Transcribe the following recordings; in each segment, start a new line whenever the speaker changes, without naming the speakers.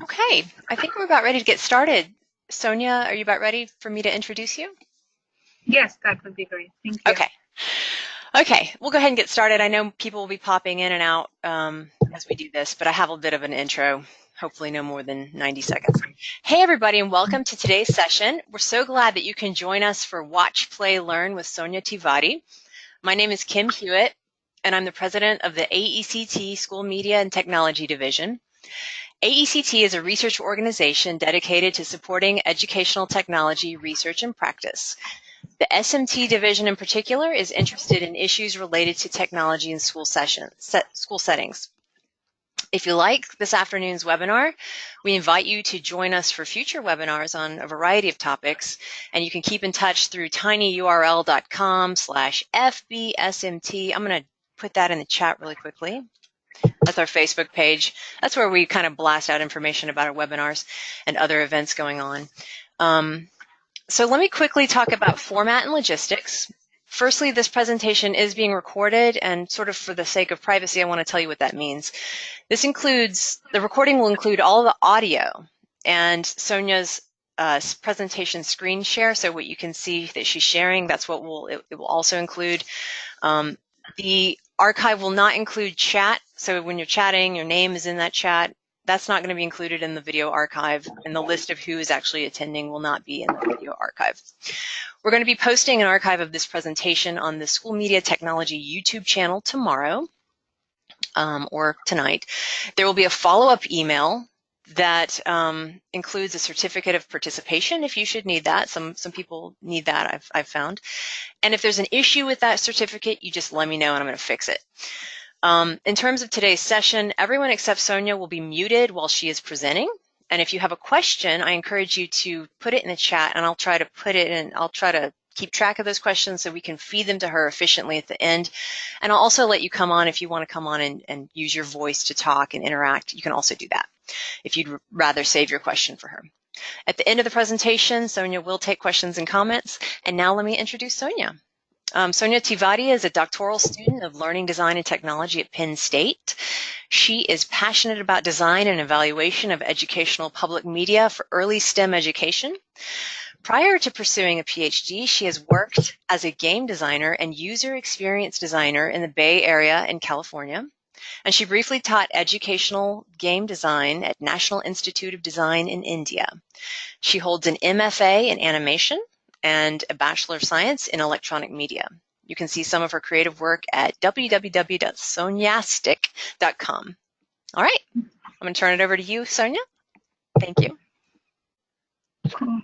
Okay, I think we're about ready to get started. Sonia, are you about ready for me to introduce you?
Yes, that would be great. Thank you.
Okay. Okay, we'll go ahead and get started. I know people will be popping in and out as we do this, but I have a bit of an intro, hopefully no more than 90 seconds. Hey, everybody, and welcome to today's session. We're so glad that you can join us for Watch, Play, Learn with Sonia Tiwari. My name is Kim Hewitt, and I'm the president of the AECT School Media and Technology Division. AECT is a research organization dedicated to supporting educational technology research and practice. The SMT division in particular is interested in issues related to technology in school settings. If you like this afternoon's webinar, we invite you to join us for future webinars on a variety of topics, and you can keep in touch through tinyurl.com/FBSMT. I'm going to put that in the chat really quickly. That's our Facebook page. That's where we kind of blast out information about our webinars and other events going on. So let me quickly talk about format and logistics. Firstly, this presentation is being recorded, and sort of for the sake of privacy, I want to tell you what that means. The recording will include all of the audio and Sonia's presentation screen share, so what you can see that she's sharing, that's what it will also include. The archive will not include chat, so when you're chatting, your name is in that chat. That's not going to be included in the video archive, and the list of who is actually attending will not be in the video archive. We're going to be posting an archive of this presentation on the School Media Technology YouTube channel tomorrow or tonight. There will be a follow-up email that includes a certificate of participation if you should need that. Some people need that, I've found. And if there's an issue with that certificate, you just let me know and I'm going to fix it. In terms of today's session, everyone except Sonia will be muted while she is presenting. And if you have a question, I encourage you to put it in the chat and I'll try to put it in, I'll try to keep track of those questions so we can feed them to her efficiently at the end. And I'll also let you come on if you want to come on and use your voice to talk and interact. You can also do that if you'd rather save your question for her. At the end of the presentation, Sonia will take questions and comments. And now let me introduce Sonia. Sonia Tiwari is a doctoral student of learning design and technology at Penn State. She is passionate about design and evaluation of educational public media for early STEM education. Prior to pursuing a PhD, she has worked as a game designer and user experience designer in the Bay Area in California. And she briefly taught educational game design at National Institute of Design in India. She holds an MFA in animation and a Bachelor of Science in Electronic Media. You can see some of her creative work at www.soniastic.com. All right, I'm going to turn it over to you, Sonia. Thank you.
Cool.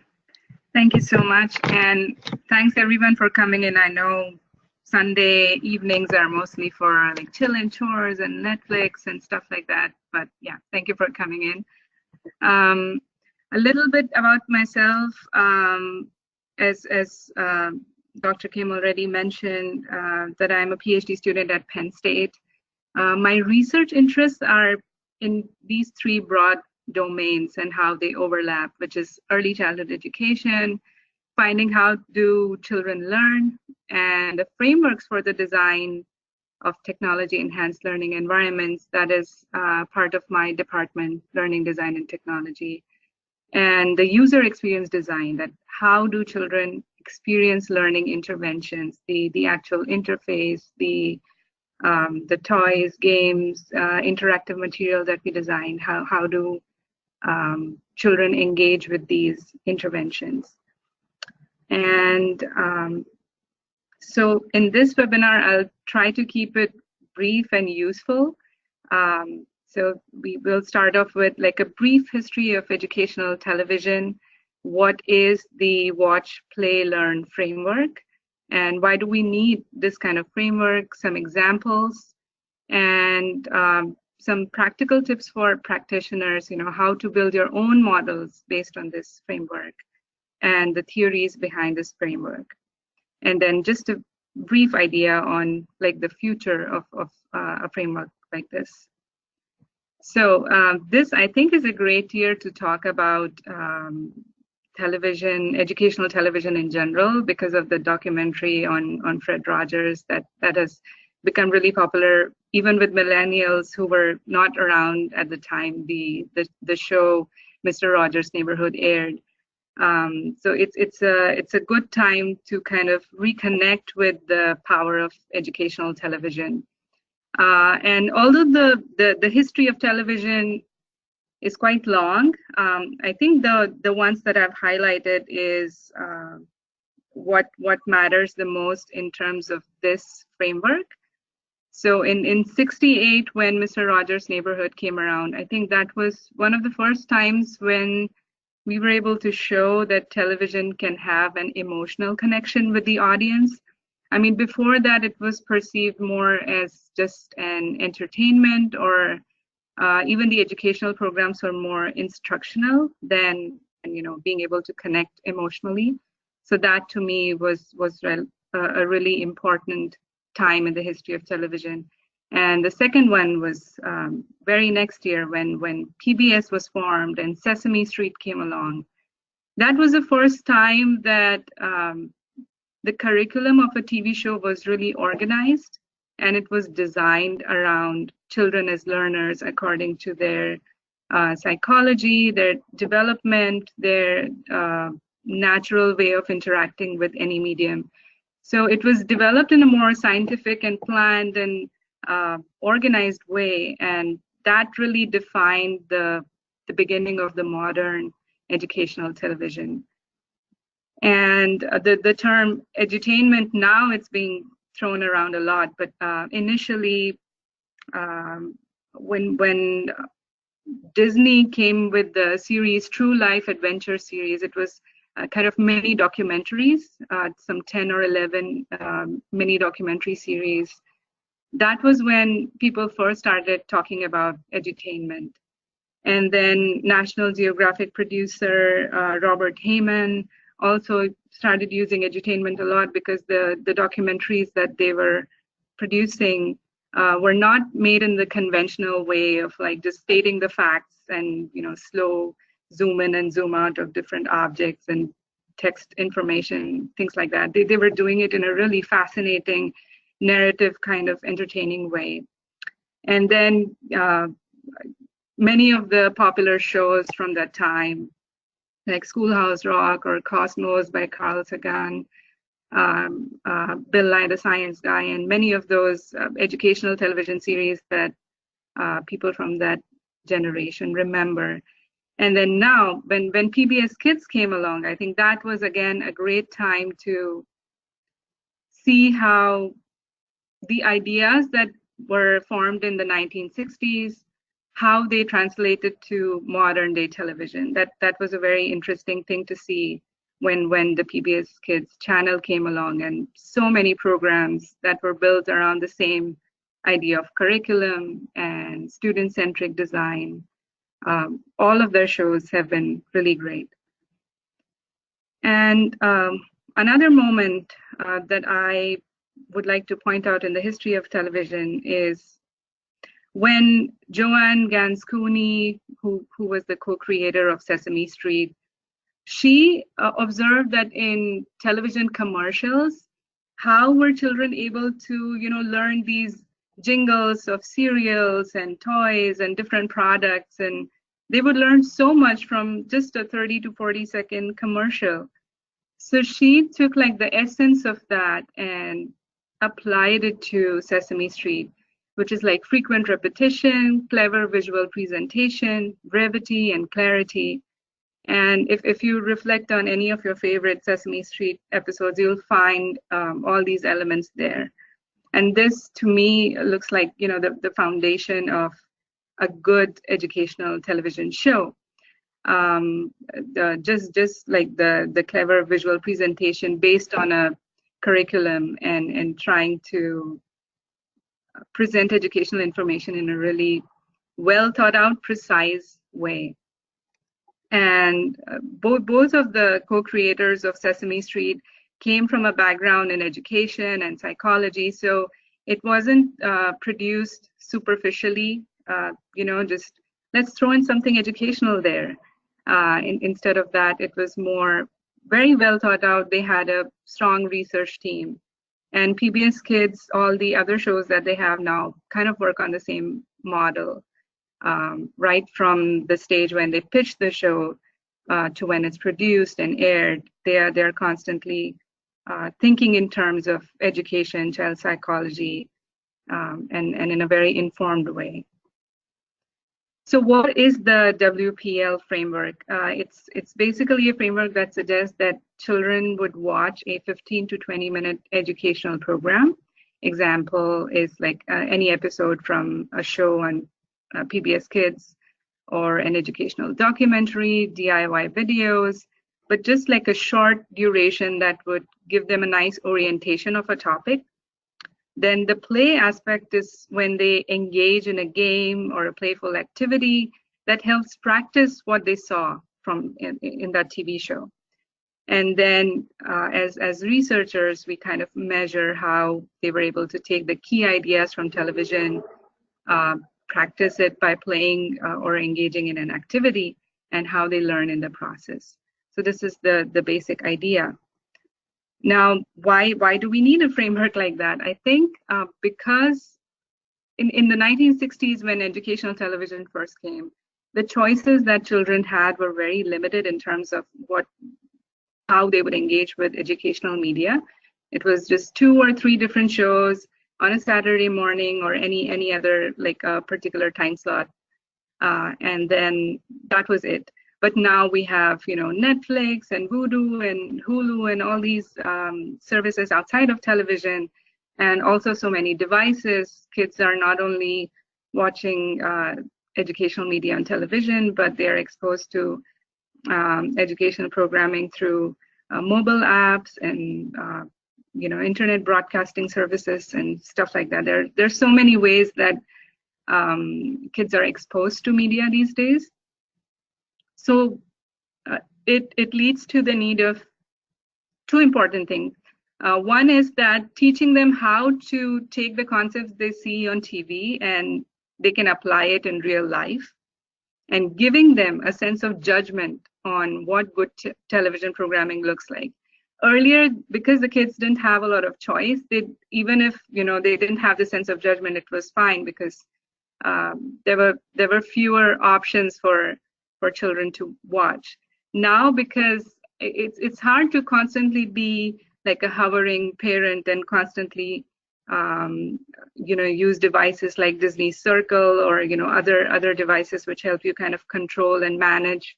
Thank you so much. And thanks everyone for coming in. I know Sunday evenings are mostly for like chill-in chores and Netflix and stuff like that. But yeah, thank you for coming in. A little bit about myself. As Dr. Kim already mentioned, that I'm a PhD student at Penn State. My research interests are in these three broad domains and how they overlap, which is early childhood education, finding how do children learn, and the frameworks for the design of technology-enhanced learning environments. That is part of my department, Learning Design and Technology. And the user experience design, that how do children experience learning interventions, the actual interface, the toys, games, interactive material that we design, how do children engage with these interventions. And so in this webinar, I'll try to keep it brief and useful. So we will start off with like a brief history of educational television. What is the Watch, Play, Learn framework? And why do we need this kind of framework? Some examples and some practical tips for practitioners, how to build your own models based on this framework and the theories behind this framework. And then just a brief idea on like the future of a framework like this. So this, I think, is a great year to talk about television, educational television in general, because of the documentary on Fred Rogers that has become really popular even with millennials who were not around at the time the show Mr. Rogers' Neighborhood aired. So it's a good time to kind of reconnect with the power of educational television. And although the history of television is quite long, I think the ones that I've highlighted is what matters the most in terms of this framework. So in 68, when Mr. Rogers' Neighborhood came around, I think that was one of the first times when we were able to show that television can have an emotional connection with the audience. I mean, before that, it was perceived more as just an entertainment, or even the educational programs were more instructional than, being able to connect emotionally. So that to me was a really important time in the history of television. And the second one was very next year when PBS was formed and Sesame Street came along. That was the first time that the curriculum of a TV show was really organized, and it was designed around children as learners according to their psychology, their development, their natural way of interacting with any medium. So it was developed in a more scientific and planned and organized way, and that really defined the beginning of the modern educational television. And the term edutainment, now it's being thrown around a lot, but initially when Disney came with the series True Life Adventure series, it was kind of mini documentaries, some 10 or 11 mini documentary series. That was when people first started talking about edutainment. And then National Geographic producer Robert Heyman also started using edutainment a lot, because the documentaries that they were producing were not made in the conventional way of like just stating the facts and slow zoom in and zoom out of different objects and text information, things like that. They were doing it in a really fascinating narrative kind of entertaining way. And then many of the popular shows from that time, like Schoolhouse Rock or Cosmos by Carl Sagan, Bill Nye the Science Guy, and many of those educational television series that people from that generation remember. And then now, when PBS Kids came along, I think that was again a great time to see how the ideas that were formed in the 1960s, how they translated to modern day television. That was a very interesting thing to see when the PBS Kids channel came along, and so many programs that were built around the same idea of curriculum and student-centric design. All of their shows have been really great. And another moment that I would like to point out in the history of television is when Joanne Gans Cooney, who was the co-creator of Sesame Street, she observed that in television commercials, how were children able to, learn these jingles of cereals and toys and different products, and they would learn so much from just a 30 to 40-second commercial. So she took like the essence of that and applied it to Sesame Street, which is like frequent repetition, clever visual presentation, brevity, and clarity. And if you reflect on any of your favorite Sesame Street episodes, you'll find all these elements there. And this, to me, looks like the foundation of a good educational television show. Just like the clever visual presentation based on a curriculum and trying to present educational information in a really well thought out, precise way. And both of the co-creators of Sesame Street came from a background in education and psychology, so it wasn't produced superficially, just let's throw in something educational there. Instead of that, it was more very well thought out. They had a strong research team, And PBS Kids, all the other shows that they have now kind of work on the same model, right from the stage when they pitch the show to when it's produced and aired. They're constantly thinking in terms of education, child psychology, and in a very informed way. So what is the WPL framework? It's basically a framework that suggests that children would watch a 15 to 20-minute educational program. Example is like any episode from a show on PBS Kids, or an educational documentary, DIY videos, but just like a short duration that would give them a nice orientation of a topic. Then the play aspect is when they engage in a game or a playful activity that helps practice what they saw from in that TV show. And then as researchers, we kind of measure how they were able to take the key ideas from television, practice it by playing or engaging in an activity, and how they learn in the process. So this is the basic idea. Now, why do we need a framework like that? I think because in the 1960s, when educational television first came, the choices that children had were very limited in terms of how they would engage with educational media. It was just 2 or 3 different shows on a Saturday morning or any other like a particular time slot, and then that was it. But now we have, Netflix and Vudu and Hulu and all these services outside of television, and also so many devices. Kids are not only watching educational media on television, but they're exposed to educational programming through mobile apps and internet broadcasting services and stuff like that. There's so many ways that kids are exposed to media these days. So it leads to the need of 2 important things. One is that teaching them how to take the concepts they see on TV and they can apply it in real life, and giving them a sense of judgment on what good television programming looks like. Earlier, because the kids didn't have a lot of choice, even if they didn't have the sense of judgment, it was fine, because there were fewer options for children to watch. Now, because it's hard to constantly be like a hovering parent and constantly use devices like Disney Circle or other devices which help you kind of control and manage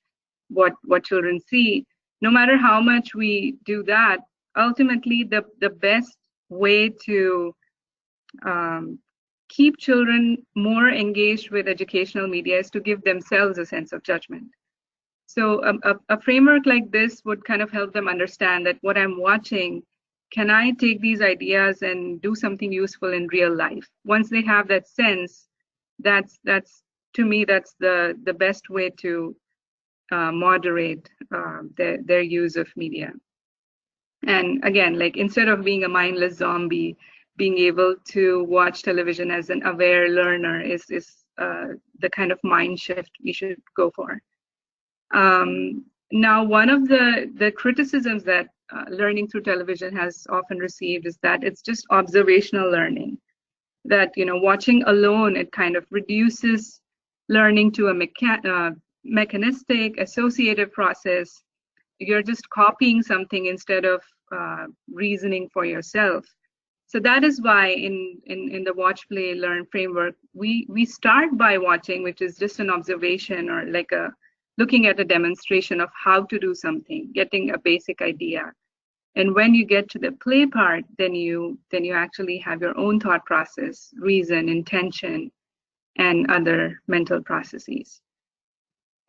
what children see. No matter how much we do that, ultimately the best way to keep children more engaged with educational media is to give themselves a sense of judgment. So a framework like this would kind of help them understand that what I'm watching, can I take these ideas and do something useful in real life? Once they have that sense, that's to me, that's the best way to moderate their use of media. And again, like instead of being a mindless zombie, being able to watch television as an aware learner is the kind of mind shift we should go for. Now, one of the criticisms that learning through television has often received is that it's just observational learning. That watching alone, it kind of reduces learning to a mechanistic, associative process. You're just copying something instead of reasoning for yourself. So that is why in the watch, play, learn framework, we start by watching, which is just an observation or like looking at a demonstration of how to do something, getting a basic idea. And when you get to the play part, then you actually have your own thought process, reason, intention, and other mental processes.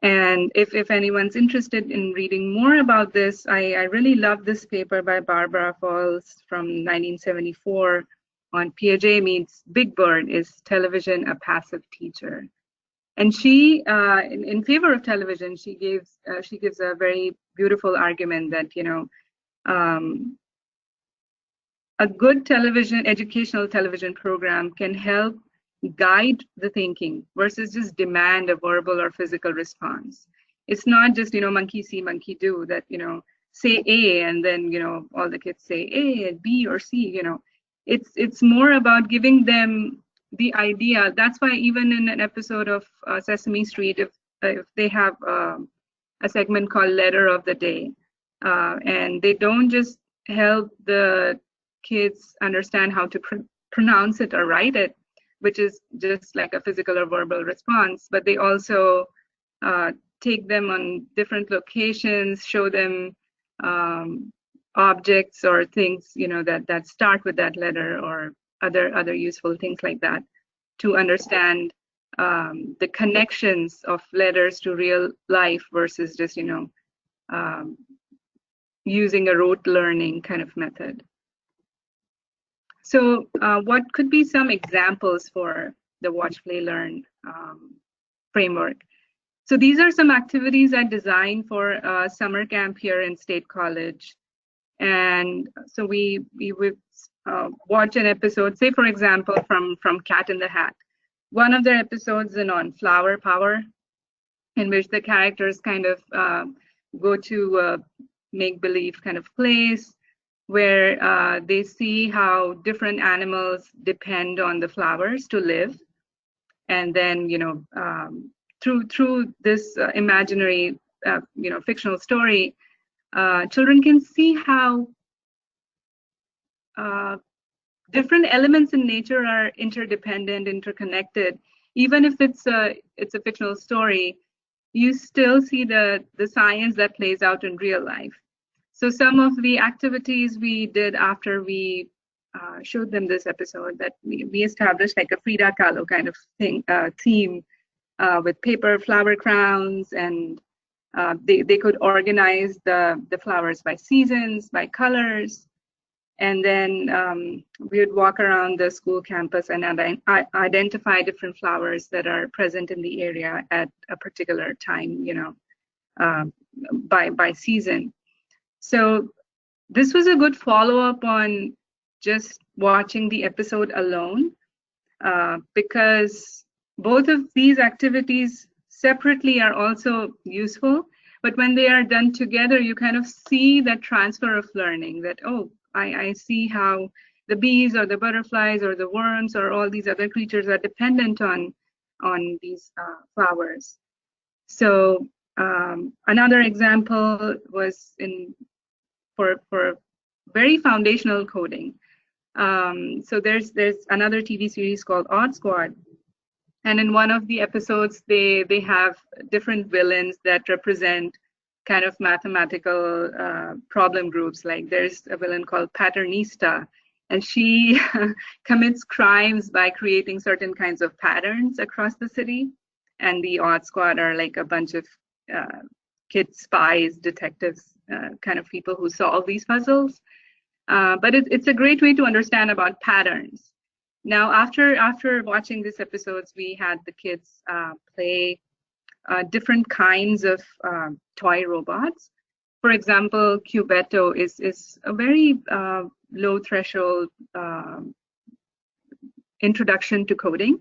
And if anyone's interested in reading more about this, I really love this paper by Barbara Falls from 1974 on Piaget meets Big Bird, Is Television a Passive Teacher? And she, in favor of television, she gives a very beautiful argument that a good educational television program can help guide the thinking versus just demand a verbal or physical response. It's not just monkey see, monkey do, that say A and then all the kids say A and B or C. It's more about giving them the idea. That's why even in an episode of Sesame Street, if they have a segment called Letter of the Day, and they don't just help the kids understand how to pronounce it or write it, which is just like a physical or verbal response, but they also take them on different locations, show them objects or things, you know, that start with that letter, or other useful things like that, to understand the connections of letters to real life versus just, you know, using a rote learning kind of method. So what could be some examples for the Watch, Play, Learn framework? So these are some activities I designed for summer camp here in State College. And so we would watch an episode, say for example, from Cat in the Hat. One of their episodes is on flower power, in which the characters kind of go to a make-believe kind of place where they see how different animals depend on the flowers to live. And then, you know, through this imaginary, you know, fictional story, children can see how different elements in nature are interdependent, interconnected. Even if it's a fictional story, you still see the science that plays out in real life. So some of the activities we did after we showed them this episode, that we established like a Frida Kahlo kind of thing, theme with paper flower crowns, and they could organize the flowers by seasons, by colors. And then we would walk around the school campus and identify different flowers that are present in the area at a particular time, you know, by season. So this was a good follow-up on just watching the episode alone, because both of these activities separately are also useful, but when they are done together, you kind of see that transfer of learning, that, oh, I see how the bees or the butterflies or the worms or all these other creatures are dependent on these flowers. So another example was for very foundational coding. So there's another TV series called Odd Squad, and in one of the episodes they have different villains that represent kind of mathematical problem groups. Like there's a villain called Patternista, and she commits crimes by creating certain kinds of patterns across the city. And the Odd Squad are like a bunch of kid spies, detectives, kind of people who solve these puzzles. But it's a great way to understand about patterns. Now, after watching these episodes, we had the kids play different kinds of toy robots. For example, Cubetto is a very low threshold introduction to coding,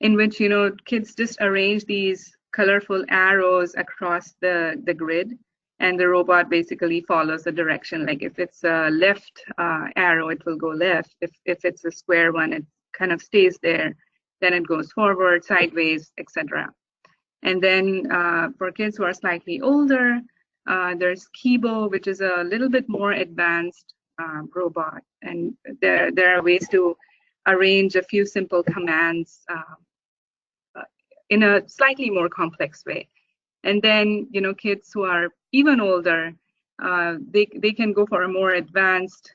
in which, you know, kids just arrange these colorful arrows across the grid, and the robot basically follows the direction. Like if it's a left arrow, it will go left. If it's a square one, it kind of stays there. Then it goes forward, sideways, etc. And then for kids who are slightly older, there's Kibo, which is a little bit more advanced robot. And there are ways to arrange a few simple commands in a slightly more complex way. And then, you know, kids who are even older, they can go for a more advanced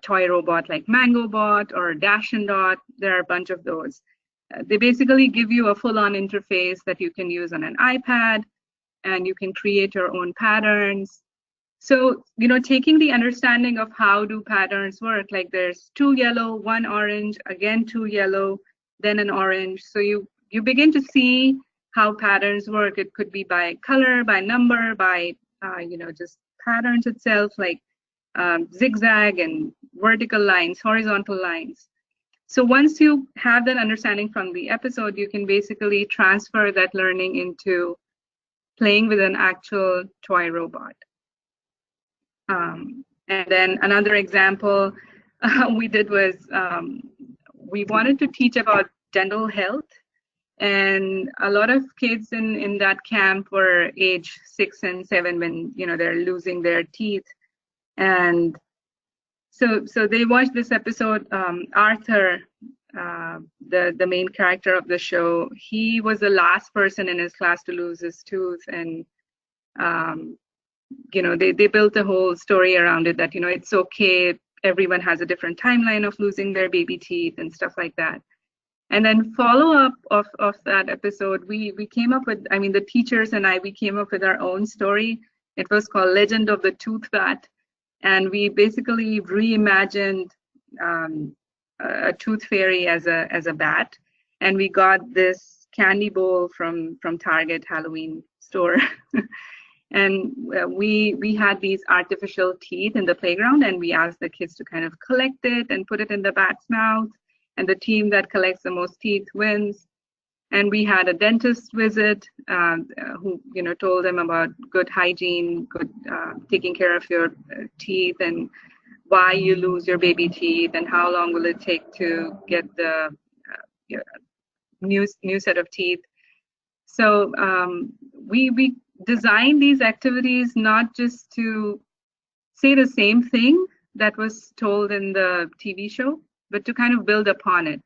toy robot like MangoBot or Dash and Dot. There are a bunch of those. They basically give you a full-on interface that you can use on an iPad, and you can create your own patterns. So, you know, taking the understanding of how do patterns work, like there's 2 yellow, 1 orange, again 2 yellow, then an orange. So you begin to see how patterns work. It could be by color, by number, by, you know, just patterns itself, like zigzag and vertical lines, horizontal lines. So once you have that understanding from the episode, you can basically transfer that learning into playing with an actual toy robot. And then another example we did was we wanted to teach about dental health. And a lot of kids in that camp were age 6 and 7 when, you know, they're losing their teeth. And so they watched this episode. Arthur, the main character of the show, he was the last person in his class to lose his tooth. And, you know, they built a whole story around it that, you know, it's okay. Everyone has a different timeline of losing their baby teeth and stuff like that. And then follow-up of that episode, we came up with, I mean, the teachers and we came up with our own story. It was called Legend of the Tooth Bat. And we basically reimagined a tooth fairy as a bat. And we got this candy bowl from Target Halloween store. And we had these artificial teeth in the playground, and we asked the kids to kind of collect it and put it in the bat's mouth. And the team that collects the most teeth wins. And we had a dentist visit who, you know, told them about good hygiene, good taking care of your teeth, and why you lose your baby teeth, and how long will it take to get the new set of teeth. So we designed these activities not just to say the same thing that was told in the TV show, but to kind of build upon it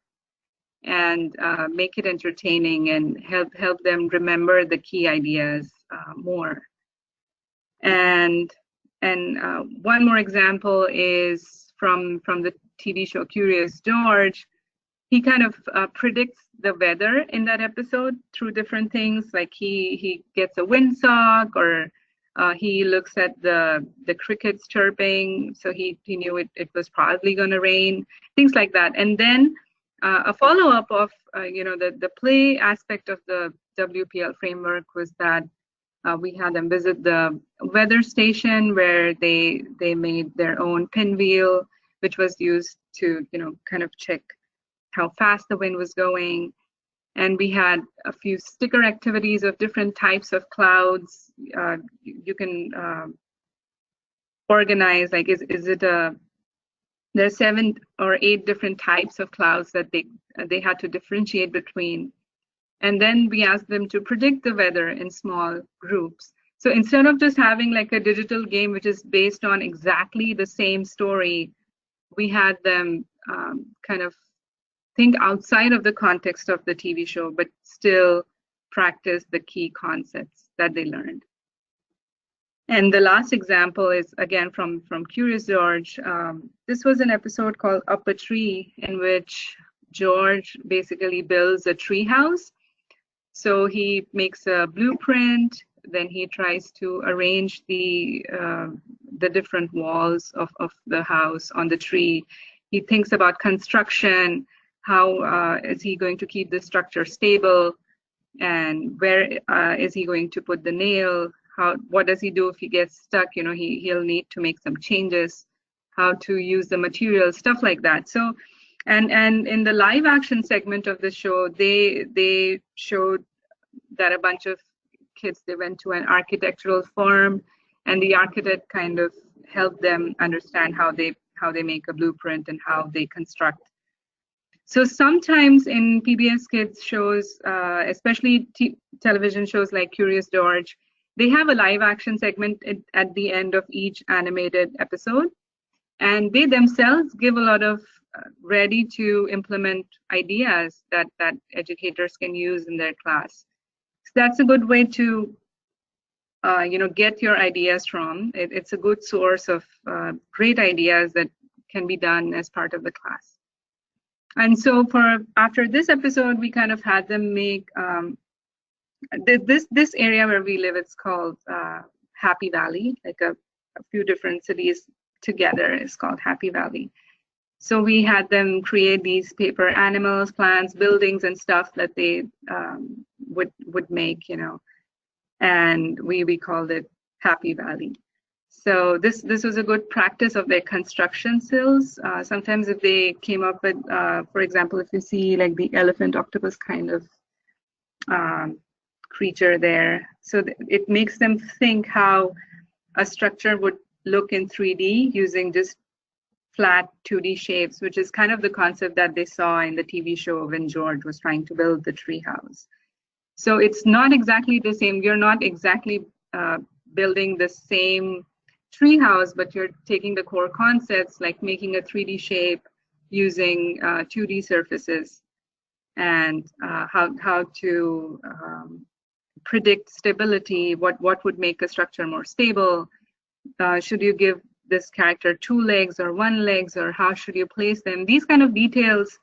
and make it entertaining and help them remember the key ideas more. And one more example is from the TV show Curious George. He kind of predicts the weather in that episode through different things, like he gets a windsock, or he looks at the crickets chirping, so he knew it was probably going to rain, things like that. And then a follow-up of you know, the play aspect of the WPL framework was that we had them visit the weather station where they made their own pinwheel, which was used to, you know, kind of check how fast the wind was going. And we had a few sticker activities of different types of clouds. You can organize, like, is it there are 7 or 8 different types of clouds that they had to differentiate between. And then we asked them to predict the weather in small groups. So instead of just having like a digital game which is based on exactly the same story, we had them kind of think outside of the context of the TV show, but still practice the key concepts that they learned. And the last example is, again, from Curious George. This was an episode called Up a Tree, in which George basically builds a tree house. So he makes a blueprint, then he tries to arrange the different walls of the house on the tree. He thinks about construction. How is he going to keep the structure stable, and where is he going to put the nail? What does he do if he gets stuck? You know, he'll need to make some changes. How to use the material, stuff like that. So, and in the live action segment of the show, they showed that a bunch of kids, they went to an architectural firm, and the architect kind of helped them understand how they make a blueprint and how they construct. So sometimes in PBS Kids shows, especially television shows like Curious George, they have a live action segment at the end of each animated episode, and they themselves give a lot of ready to implement ideas that educators can use in their class. So that's a good way to you know, get your ideas from. It's a good source of great ideas that can be done as part of the class. And so after this episode, we kind of had them make this area where we live, it's called Happy Valley, like a few different cities together is called Happy Valley. So we had them create these paper animals, plants, buildings, and stuff that they would make, you know, and we called it Happy Valley. So this was a good practice of their construction skills. Sometimes if they came up with, for example, if you see like the elephant octopus kind of creature there, so it makes them think how a structure would look in 3D using just flat 2D shapes, which is kind of the concept that they saw in the TV show when George was trying to build the treehouse. So it's not exactly the same. You're not exactly building the same treehouse, but you're taking the core concepts like making a 3D shape using 2D surfaces, and how to predict stability, what would make a structure more stable. Should you give this character 2 legs or 1 legs, or how should you place them? These kind of details,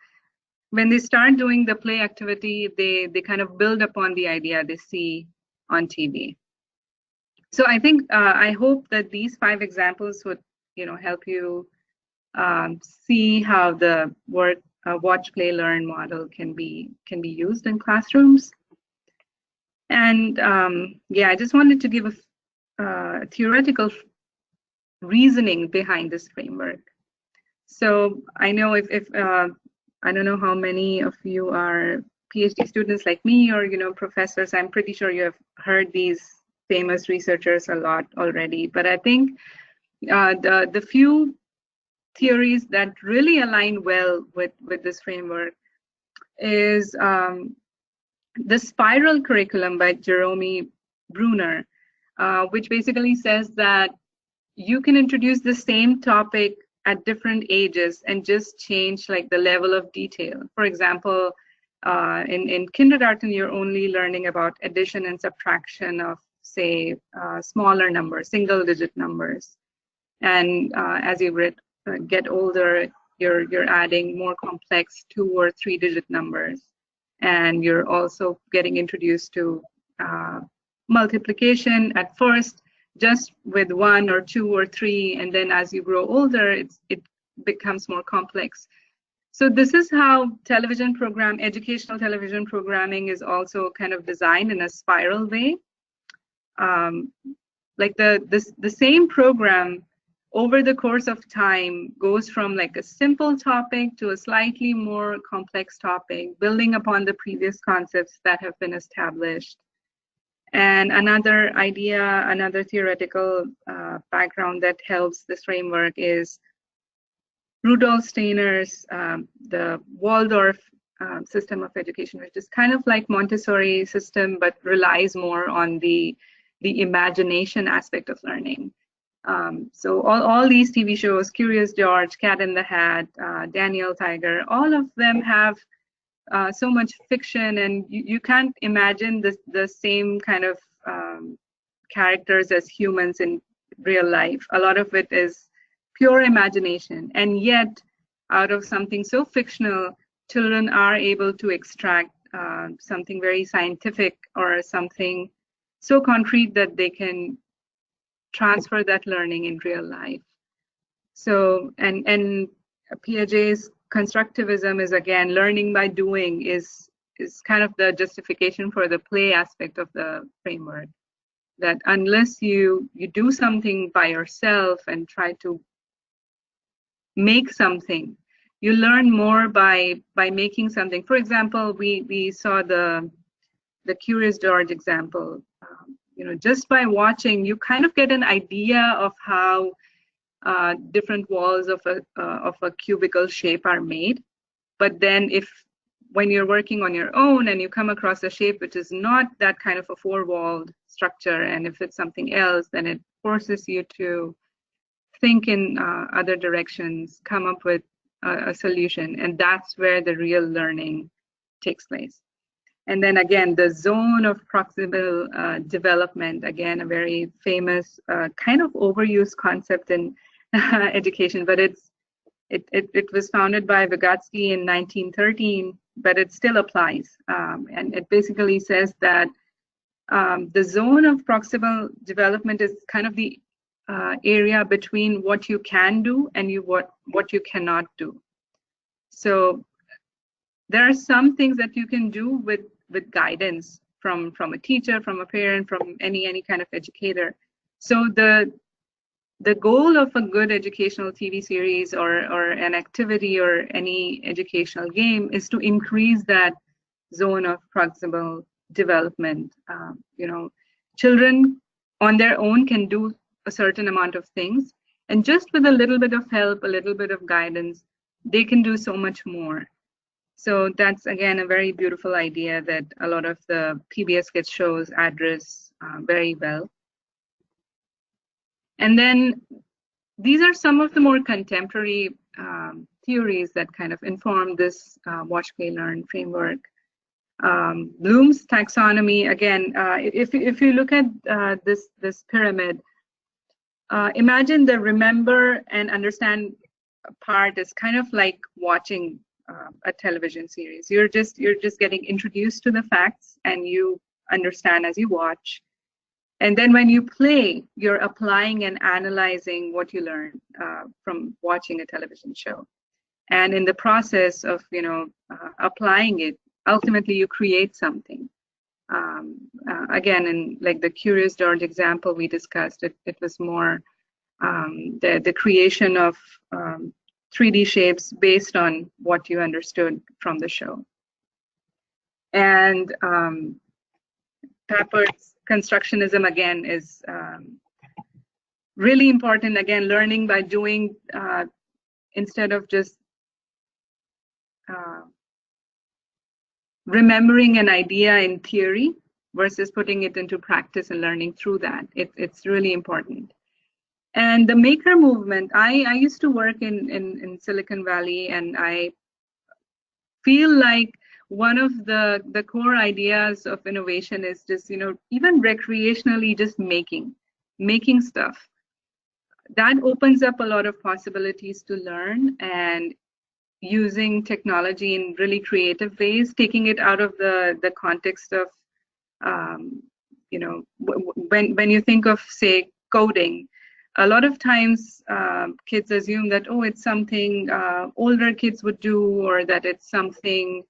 when they start doing the play activity, they kind of build upon the idea they see on TV. So I think I hope that these 5 examples would help you see how the watch, play, learn model can be used in classrooms. And yeah, I just wanted to give a theoretical reasoning behind this framework. So I know if I don't know how many of you are PhD students like me, or professors. I'm pretty sure you have heard these famous researchers a lot already. But I think the few theories that really align well with this framework is the spiral curriculum by Jerome Bruner, which basically says that you can introduce the same topic at different ages and just change like the level of detail. For example, in kindergarten, you're only learning about addition and subtraction of, say, smaller numbers, single-digit numbers. And as you get older, you're adding more complex 2 or 3-digit numbers, and you're also getting introduced to multiplication at first, just with 1 or 2 or 3, and then as you grow older, it becomes more complex. So this is how educational television programming is also kind of designed in a spiral way. Like the same program over the course of time goes from like a simple topic to a slightly more complex topic, building upon the previous concepts that have been established. And another idea, another theoretical background that helps this framework is Rudolf Steiner's the Waldorf system of education, which is kind of like Montessori system, but relies more on the imagination aspect of learning. So all these TV shows, Curious George, Cat in the Hat, Daniel Tiger, all of them have so much fiction, and you can't imagine the same kind of characters as humans in real life. A lot of it is pure imagination, and yet out of something so fictional, children are able to extract something very scientific or something so concrete that they can transfer that learning in real life. So, and Piaget's constructivism is, again, learning by doing is kind of the justification for the play aspect of the framework, that unless you do something by yourself and try to make something, you learn more by making something. For example, we saw the Curious George example. Just by watching, you kind of get an idea of how different walls of a cubical shape are made. But then when you're working on your own and you come across a shape which is not that kind of a 4-walled structure, and if it's something else, then it forces you to think in other directions, come up with a solution, and that's where the real learning takes place. And then again, the zone of proximal development, again, a very famous kind of overused concept in education, but it was founded by Vygotsky in 1913, but it still applies. And it basically says that the zone of proximal development is kind of the area between what you can do and what you cannot do. So there are some things that you can do with guidance from a teacher, from a parent, from any kind of educator. So the goal of a good educational TV series or an activity or any educational game is to increase that zone of proximal development. Children on their own can do a certain amount of things, And just with a little bit of help, a little bit of guidance, they can do so much more. So that's, again, a very beautiful idea that a lot of the PBS Kids shows address very well. And then these are some of the more contemporary theories that kind of inform this watch, play, learn framework. Bloom's taxonomy, again, if you look at this pyramid, imagine the remember and understand part is kind of like watching a television series. You're just getting introduced to the facts, and you understand as you watch. And then when you play, you're applying and analyzing what you learn from watching a television show. And in the process of applying it, ultimately you create something. Again, in like the Curious George example we discussed, it was more the creation of 3D shapes based on what you understood from the show. And Pappert's constructionism, again, is really important. Again, learning by doing instead of just remembering an idea in theory versus putting it into practice and learning through that. It's really important. And the maker movement, I used to work in Silicon Valley, and I feel like one of the core ideas of innovation is just, even recreationally, just making stuff. That opens up a lot of possibilities to learn, and using technology in really creative ways, taking it out of the context of, when you think of, say, coding, a lot of times kids assume that, oh, it's something older kids would do, or that it's something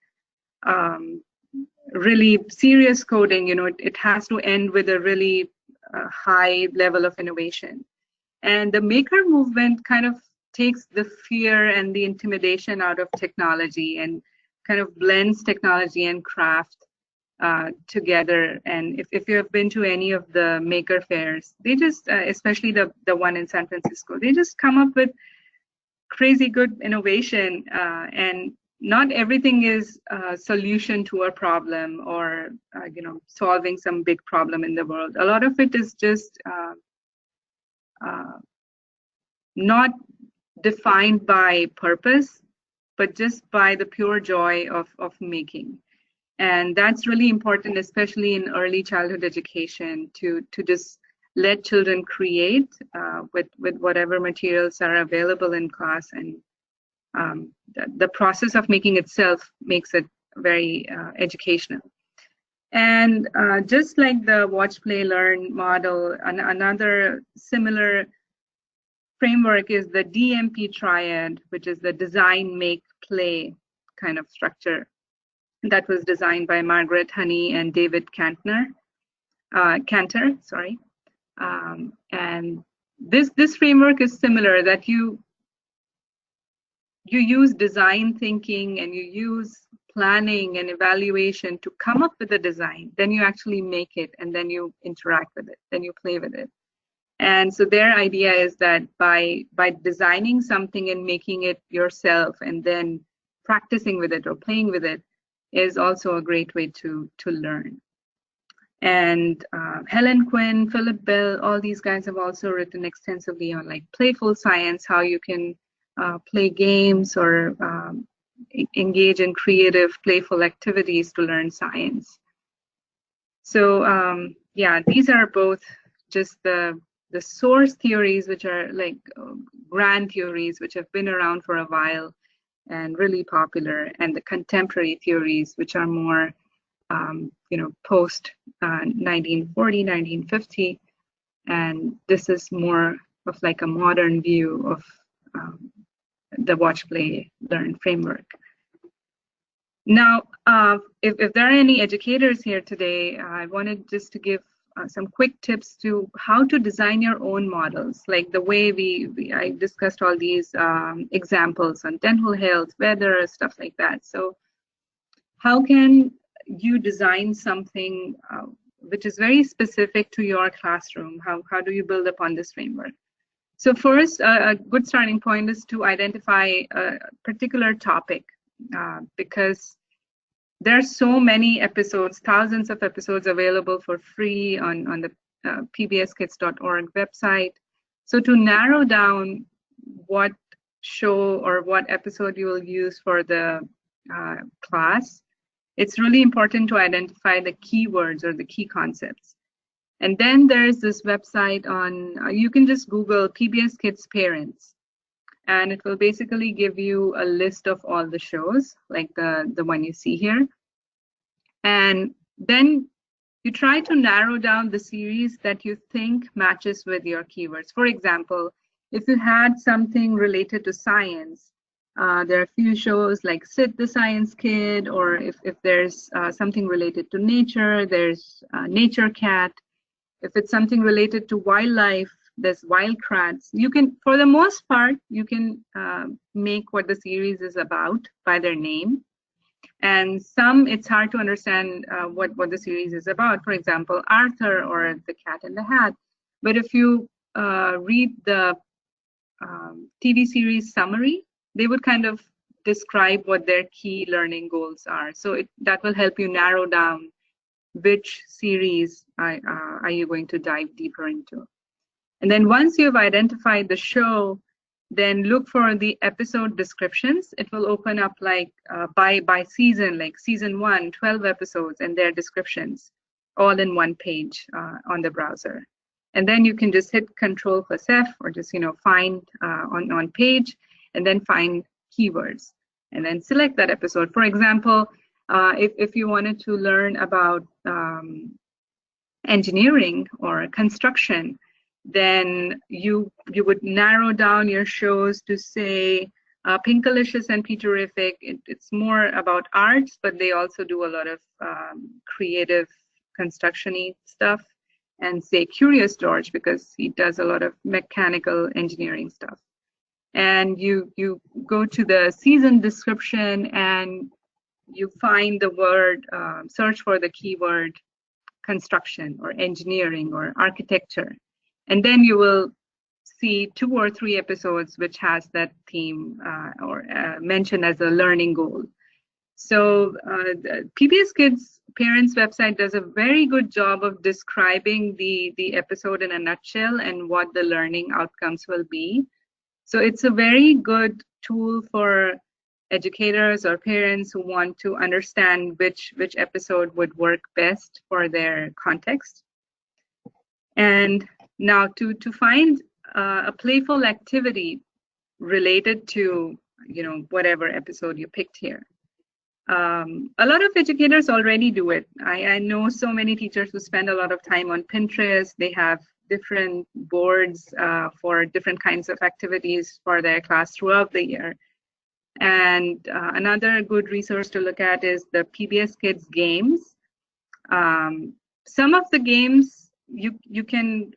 really serious coding. It has to end with a really high level of innovation. And the maker movement kind of takes the fear and the intimidation out of technology and kind of blends technology and craft together. And if you have been to any of the maker fairs, they just, especially the one in San Francisco, they just come up with crazy good innovation. And not everything is a solution to a problem or solving some big problem in the world. A lot of it is just not defined by purpose, but just by the pure joy of making. And that's really important, especially in early childhood education, to just let children create with whatever materials are available in class. And the process of making itself makes it very educational. And just like the watch, play, learn model, another similar framework is the DMP triad, which is the design, make, play kind of structure that was designed by Margaret Honey and David Cantor. And this framework is similar, that you use design thinking and you use planning and evaluation to come up with a design. Then you actually make it, and then you interact with it, then you play with it. And so their idea is that by designing something and making it yourself and then practicing with it or playing with it is also a great way to learn. And Helen Quinn, Philip Bell, all these guys have also written extensively on like playful science, how you can play games or engage in creative, playful activities to learn science. So yeah, these are both just the source theories, which are like grand theories, which have been around for a while and really popular, and the contemporary theories, which are more, post 1940, 1950. And this is more of like a modern view of the watch, play, learn framework. Now, if there are any educators here today, I wanted just to give some quick tips to how to design your own models, like the way I discussed all these examples on dental health, weather, stuff like that. So how can you design something which is very specific to your classroom? How do you build upon this framework? So first, a good starting point is to identify a particular topic, because there are so many episodes, thousands of episodes available for free on the pbskids.org website. So to narrow down what show or what episode you will use for the class, it's really important to identify the keywords or the key concepts. And then there's this website on, you can just Google PBS Kids Parents, and it will basically give you a list of all the shows, like the one you see here. And then you try to narrow down the series that you think matches with your keywords. For example, if you had something related to science, there are a few shows like Sid the Science Kid, or if there's something related to nature, there's Nature Cat. If it's something related to wildlife, there's Wild Kratts. You can, for the most part, you can make what the series is about by their name. And some, it's hard to understand what the series is about. For example, Arthur or The Cat in the Hat. But if you read the TV series summary, they would kind of describe what their key learning goals are. So that will help you narrow down which series are you going to dive deeper into. And then once you've identified the show, then look for the episode descriptions. It will open up like by season, like season 1, 12 episodes and their descriptions, all in one page on the browser. And then you can just hit Control+F or just find on page, and then find keywords, and then select that episode. For example, if you wanted to learn about engineering or construction, then you would narrow down your shows to say Pinkalicious and Peterific. It's more about arts, but they also do a lot of creative construction-y stuff. And say Curious George, because he does a lot of mechanical engineering stuff. And you go to the season description and you find the word, search for the keyword construction or engineering or architecture. And then you will see 2 or 3 episodes which has that theme or mentioned as a learning goal. So the PBS Kids Parents website does a very good job of describing the episode in a nutshell and what the learning outcomes will be. So it's a very good tool for educators or parents who want to understand which episode would work best for their context. And now to find a playful activity related to whatever episode you picked here. A lot of educators already do it. I know so many teachers who spend a lot of time on Pinterest. They have different boards for different kinds of activities for their class throughout the year. And another good resource to look at is the PBS Kids games. Some of the games you can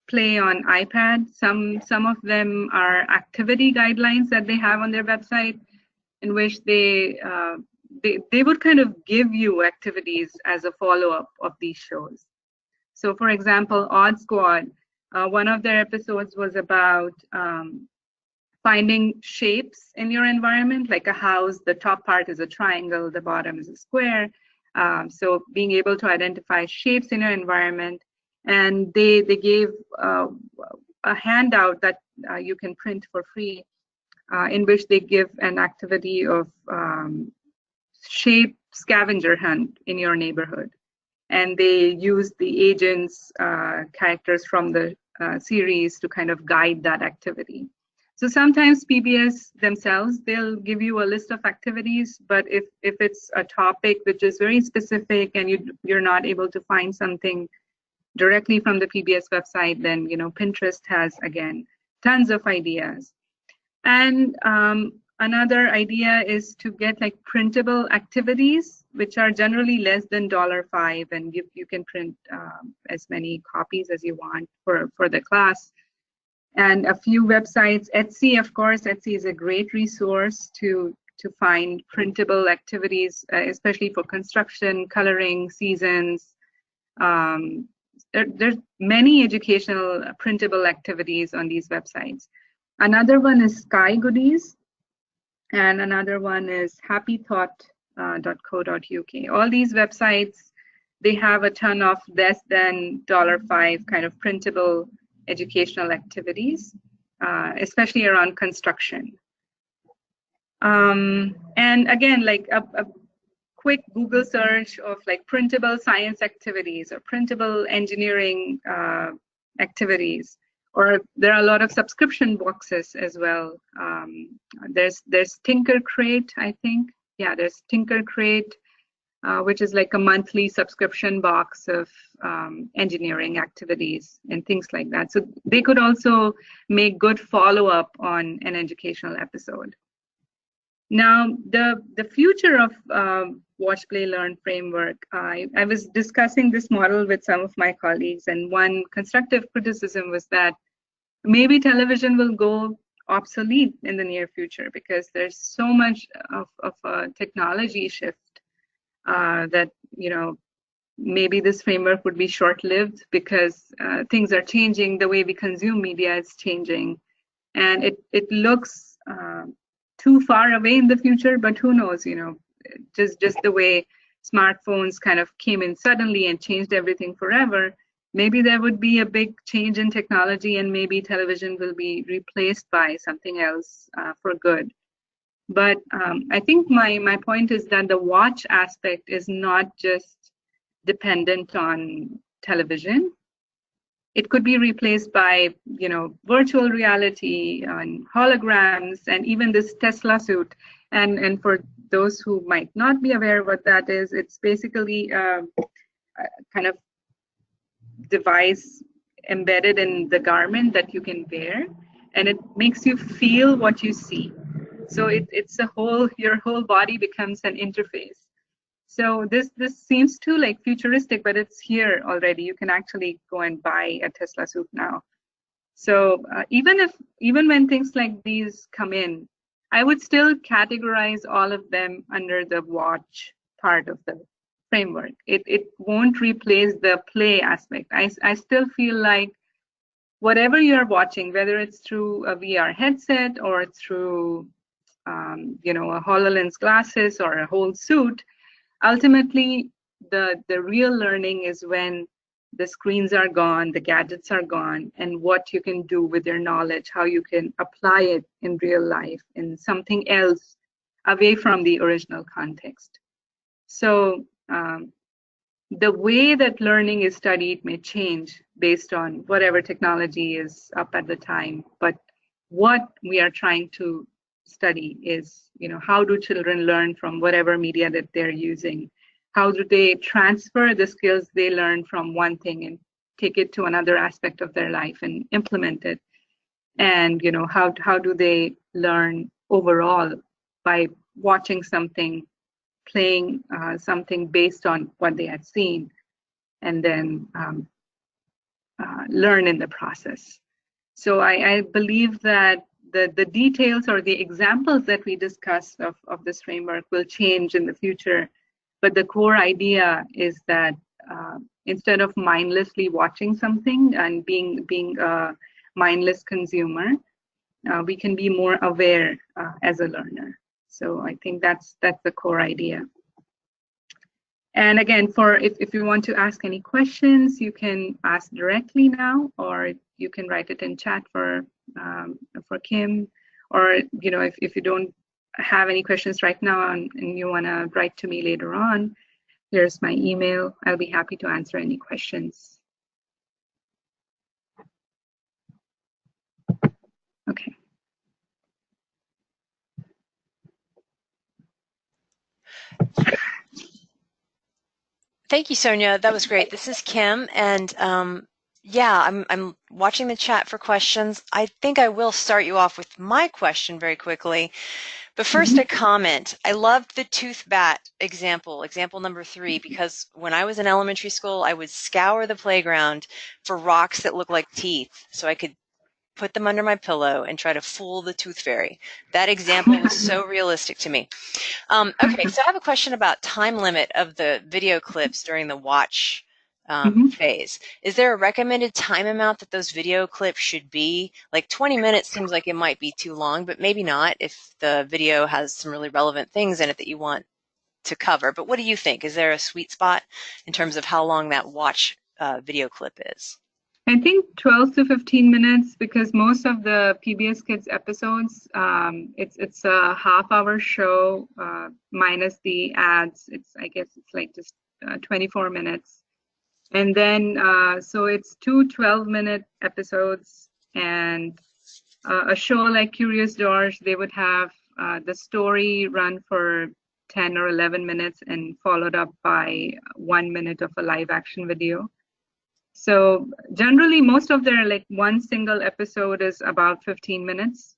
play on iPad. Some of them are activity guidelines that they have on their website, in which they would kind of give you activities as a follow-up of these shows. So for example, Odd Squad, one of their episodes was about finding shapes in your environment, like a house, the top part is a triangle, the bottom is a square. So being able to identify shapes in your environment. And they gave a handout that you can print for free, in which they give an activity of shape scavenger hunt in your neighborhood. And they use the agents, characters from the series to kind of guide that activity. So sometimes PBS themselves, they'll give you a list of activities, but if it's a topic which is very specific and you're not able to find something directly from the PBS website, then Pinterest has, again, tons of ideas. And another idea is to get like printable activities, which are generally less than $5, and you can print as many copies as you want for the class. And a few websites, Etsy, of course, Etsy is a great resource to find printable activities, especially for construction, coloring, seasons. there's many educational printable activities on these websites. Another one is Sky Goodies, and another one is happythought.co.uk. All these websites, they have a ton of less than $5 kind of printable educational activities, especially around construction. And again, like a quick Google search of like printable science activities or printable engineering activities, or there are a lot of subscription boxes as well. There's Tinker Crate, I think. Yeah, there's Tinker Crate, which is like a monthly subscription box of engineering activities and things like that. So they could also make good follow-up on an educational episode. Now, the future of Watch, Play, Learn framework, I was discussing this model with some of my colleagues, and one constructive criticism was that maybe television will go obsolete in the near future because there's so much of a technology shift that, you know, maybe this framework would be short-lived because things are changing, the way we consume media is changing, and it looks too far away in the future, but who knows, you know, just the way smartphones kind of came in suddenly and changed everything forever, maybe there would be a big change in technology and maybe television will be replaced by something else for good. But I think my point is that the watch aspect is not just dependent on television. It could be replaced by, you know, virtual reality and holograms and even this Tesla suit. And for those who might not be aware what that is, it's basically a kind of device embedded in the garment that you can wear, and it makes you feel what you see. So it's a whole, your whole body becomes an interface. So this seems too like futuristic, but it's here already. You can actually go and buy a Tesla suit now. So even when things like these come in, I would still categorize all of them under the watch part of the framework. It won't replace the play aspect. I still feel like whatever you're watching, whether it's through a VR headset or through you know, a HoloLens glasses or a whole suit, ultimately, the real learning is when the screens are gone, the gadgets are gone, and what you can do with your knowledge, how you can apply it in real life in something else away from the original context. So the way that learning is studied may change based on whatever technology is up at the time, but what we are trying to study is, you know, how do children learn from whatever media that they're using? How do they transfer the skills they learn from one thing and take it to another aspect of their life and implement it? And, you know, how do they learn overall by watching something, playing something based on what they had seen, and then learn in the process. So I believe that the details or the examples that we discussed of this framework will change in the future. But the core idea is that instead of mindlessly watching something and being a mindless consumer, we can be more aware as a learner. So I think that's the core idea. And again, if you want to ask any questions, you can ask directly now, or you can write it in chat for Kim, or, you know, if you don't have any questions right now and you want to write to me later on, here's my email. I'll be happy to answer any questions. Okay.
Thank you, Sonia. That was great. This is Kim, and yeah, I'm watching the chat for questions. I think I will start you off with my question very quickly. But first, a comment. I loved the tooth bat example number 3, because when I was in elementary school, I would scour the playground for rocks that looked like teeth so I could put them under my pillow and try to fool the tooth fairy. That example was so realistic to me. Okay, so I have a question about time limit of the video clips during the watch phase. Is there a recommended time amount that those video clips should be? Like 20 minutes seems like it might be too long, but maybe not if the video has some really relevant things in it that you want to cover. But what do you think? Is there a sweet spot in terms of how long that watch video clip is?
I think 12 to 15 minutes, because most of the PBS Kids episodes, it's a half-hour show minus the ads. I guess it's like just 24 minutes. And then, so it's two 12-minute episodes, and a show like Curious George, they would have the story run for 10 or 11 minutes and followed up by 1 minute of a live action video. So generally, most of their like one single episode is about 15 minutes.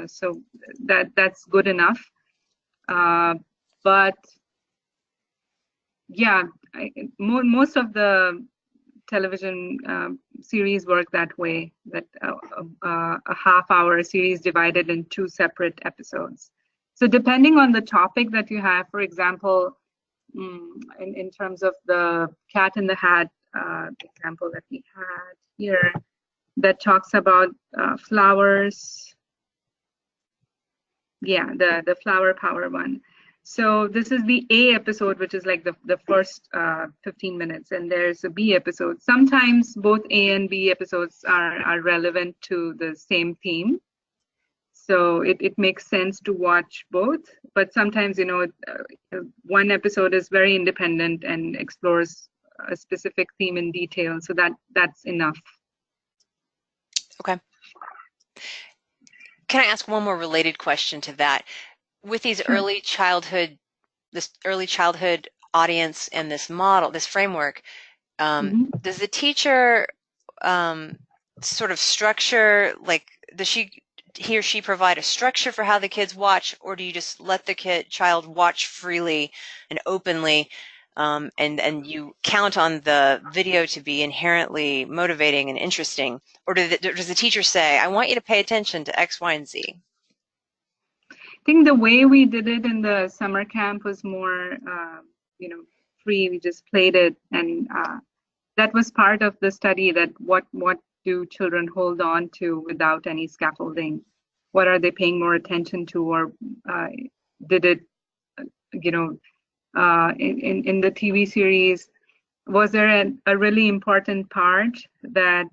So that's good enough. But yeah, most of the television series work that way, that a half-hour series divided in two separate episodes. So depending on the topic that you have, for example, in terms of the Cat in the Hat example that we had here, that talks about flowers. Yeah, the flower power one. So this is the A episode, which is like the first 15 minutes, and there's a B episode. Sometimes both A and B episodes are relevant to the same theme. So it makes sense to watch both, but sometimes, one episode is very independent and explores a specific theme in detail. So that's enough.
Okay. Can I ask one more related question to that? With these
Sure.
this early childhood audience and this model, this framework, does the teacher sort of structure, like, does he or she provide a structure for how the kids watch, or do you just let the child watch freely and openly, and you count on the video to be inherently motivating and interesting? Or does the teacher say, I want you to pay attention to X, Y, and Z?
I think the way we did it in the summer camp was more, free. We just played it, and that was part of the study. That what do children hold on to without any scaffolding? What are they paying more attention to, or did it, in the TV series, was there a really important part that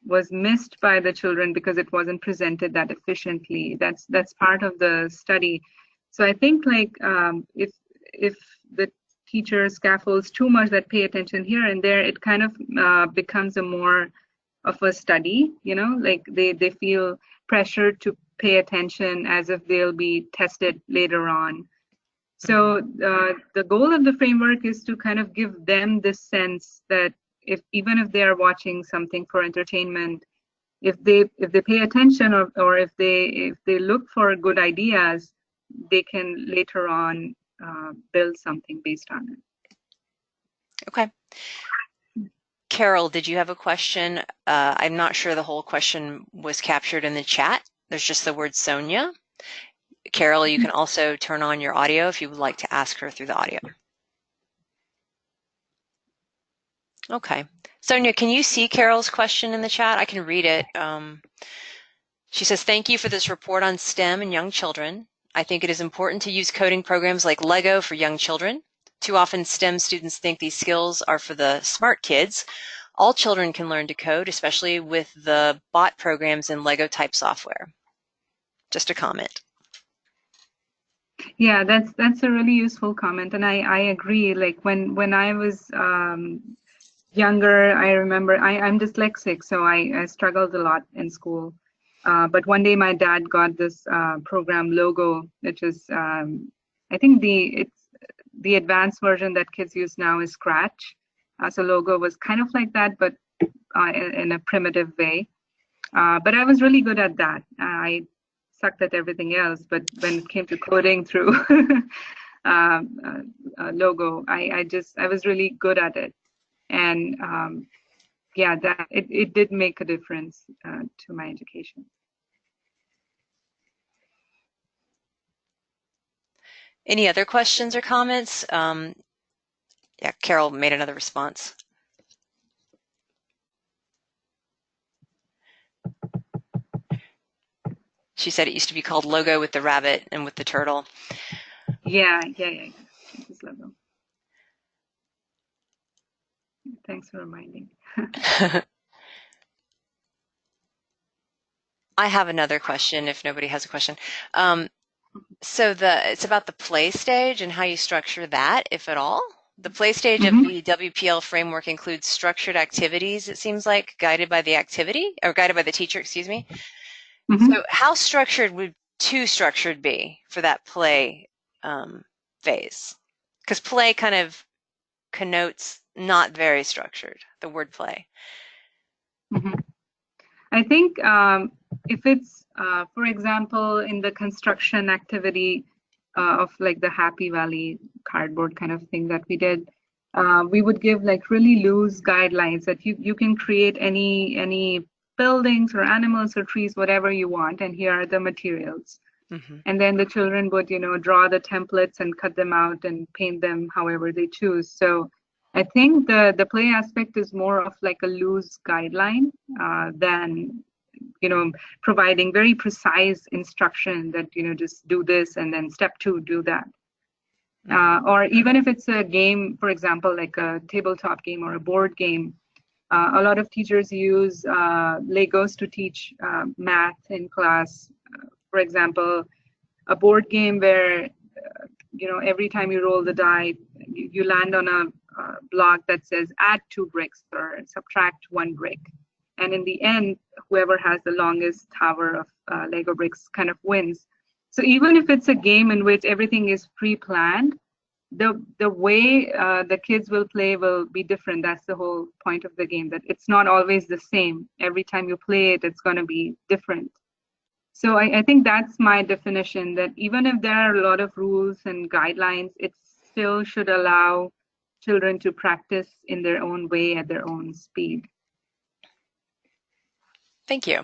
was missed by the children because it wasn't presented that efficiently? That's part of the study. So I think, like, if the teacher scaffolds too much that pay attention here and there, it kind of becomes a more of a study, like they feel pressured to pay attention as if they'll be tested later on. So the goal of the framework is to kind of give them this sense that even if they are watching something for entertainment, if they pay attention, or if they look for good ideas, they can later on build something based on it.
Okay. Carol, did you have a question? I'm not sure the whole question was captured in the chat. There's just the word Sonia. Carol, you can also turn on your audio if you would like to ask her through the audio. Okay. Sonia, can you see Carol's question in the chat? I can read it. She says, thank you for this report on STEM and young children. I think it is important to use coding programs like Lego for young children. Too often, STEM students think these skills are for the smart kids. All children can learn to code, especially with the bot programs and Lego type software. Just a comment.
Yeah, that's a really useful comment, and I agree. Like when I was younger, I remember I'm dyslexic, so I struggled a lot in school. But one day my dad got this program Logo, which is I think the advanced version that kids use now is Scratch. So Logo was kind of like that, but in a primitive way. But I was really good at that. I sucked at everything else, but when it came to coding through Logo, I was really good at it. And yeah, that it did make a difference to my education.
Any other questions or comments? Yeah, Carol made another response. She said it used to be called Logo with the rabbit and with the turtle.
Yeah. This logo. Thanks for reminding.
I have another question if nobody has a question. So it's about the play stage and how you structure that, if at all. The play stage of the WPL framework includes structured activities, it seems like, guided by the teacher, excuse me. So how structured would too structured be for that play phase? Because play kind of connotes not very structured, the word play.
I think if it's, for example, in the construction activity of like the Happy Valley cardboard kind of thing that we did, we would give like really loose guidelines that you can create any buildings or animals or trees, whatever you want, and here are the materials. And then the children would, draw the templates and cut them out and paint them however they choose. So I think the play aspect is more of like a loose guideline than, providing very precise instruction that, just do this and then step 2, do that. Or even if it's a game, for example, like a tabletop game or a board game, a lot of teachers use Legos to teach math in class. For example, a board game where, every time you roll the die, you land on a block that says add 2 bricks or subtract 1 brick. And in the end, whoever has the longest tower of Lego bricks kind of wins. So even if it's a game in which everything is pre-planned, the way the kids will play will be different. That's the whole point of the game, that it's not always the same. Every time you play it, it's going to be different. So I think that's my definition, that even if there are a lot of rules and guidelines, it still should allow children to practice in their own way at their own speed.
Thank you.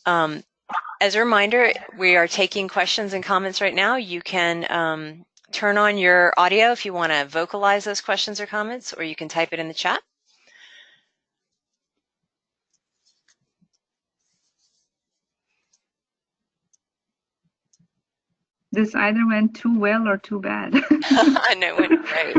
As a reminder, we are taking questions and comments right now. You can turn on your audio if you want to vocalize those questions or comments, or you can type it in the chat.
This either went too well or too bad.
I know, it went great.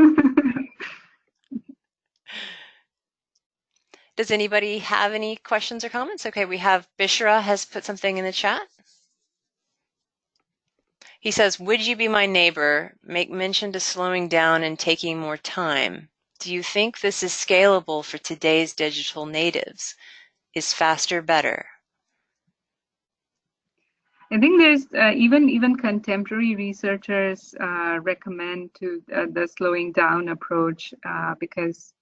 Does anybody have any questions or comments? Okay, we have Bishra has put something in the chat. He says, would you be my neighbor? Make mention to slowing down and taking more time. Do you think this is scalable for today's digital natives? Is faster better?
I think there's even contemporary researchers recommend to the slowing down approach because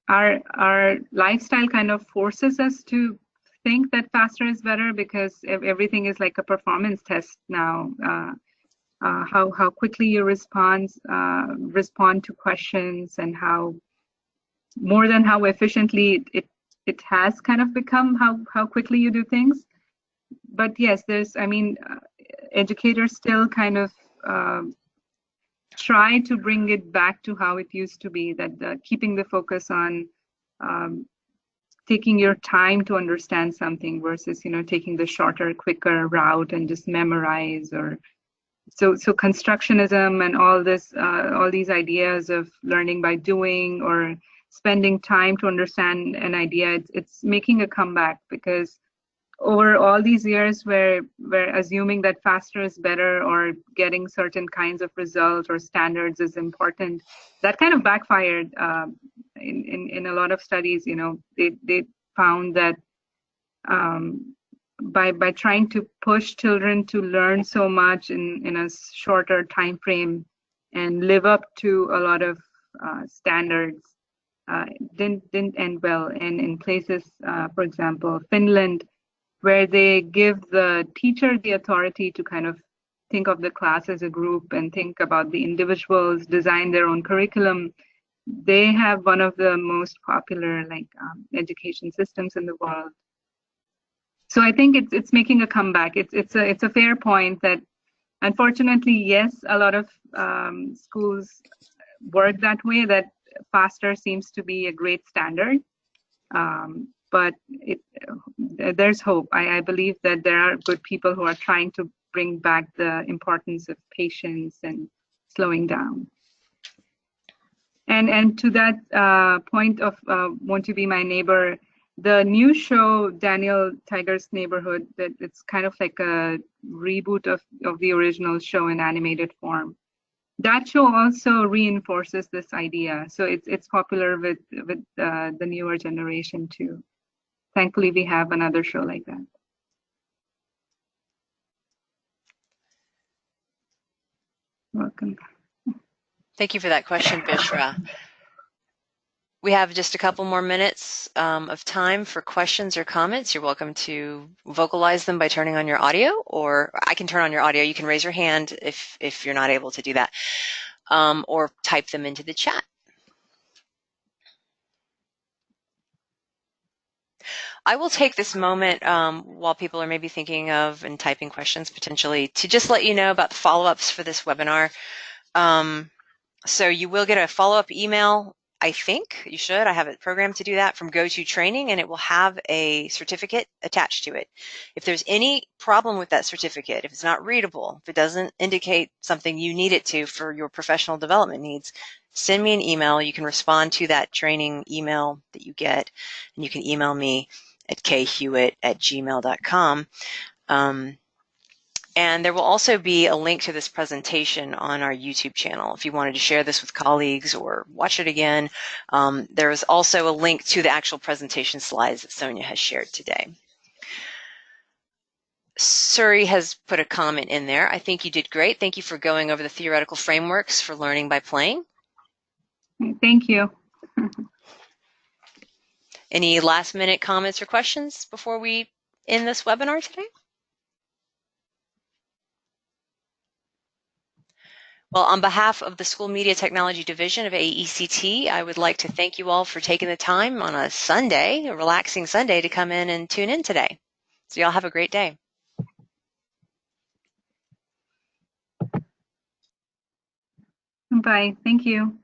our lifestyle kind of forces us to think that faster is better, because everything is like a performance test now. How quickly you respond to questions, and how more than how efficiently it has kind of become how quickly you do things. But yes, educators still kind of try to bring it back to how it used to be, that keeping the focus on taking your time to understand something versus, taking the shorter, quicker route and just memorize. Or so constructionism and all these ideas of learning by doing or spending time to understand an idea, it's making a comeback, because over all these years where we're assuming that faster is better or getting certain kinds of results or standards is important, that kind of backfired in a lot of studies. They found that by trying to push children to learn so much in a shorter time frame and live up to a lot of standards, didn't end well. And in places, for example, Finland, where they give the teacher the authority to kind of think of the class as a group and think about the individuals, design their own curriculum, they have one of the most popular education systems in the world. So I think it's making a comeback. It's a fair point that, unfortunately, yes, a lot of schools work that way, that faster seems to be a great standard. but there's hope. I believe that there are good people who are trying to bring back the importance of patience and slowing down. And to that point of Want to Be My Neighbor, the new show, Daniel Tiger's Neighborhood, that it's kind of like a reboot of the original show in animated form. That show also reinforces this idea. So it's popular with the newer generation too. Thankfully, we have another show like that. Welcome.
Thank you for that question, Bishra. We have just a couple more minutes of time for questions or comments. You're welcome to vocalize them by turning on your audio, or I can turn on your audio. You can raise your hand if you're not able to do that, or type them into the chat. I will take this moment while people are maybe thinking of and typing questions potentially to just let you know about the follow-ups for this webinar. So you will get a follow-up email. I think you should. I have it programmed to do that from GoToTraining, and it will have a certificate attached to it. If there's any problem with that certificate, if it's not readable, if it doesn't indicate something you need it to for your professional development needs, send me an email. You can respond to that training email that you get, and you can email me at khewitt@gmail.com. And there will also be a link to this presentation on our YouTube channel. If you wanted to share this with colleagues or watch it again, there is also a link to the actual presentation slides that Sonia has shared today. Suri has put a comment in there. I think you did great. Thank you for going over the theoretical frameworks for learning by playing.
Thank you.
Any last minute comments or questions before we end this webinar today? Well, on behalf of the School Media Technology Division of AECT, I would like to thank you all for taking the time on a Sunday, a relaxing Sunday, to come in and tune in today. So y'all have a great day.
Bye. Thank you.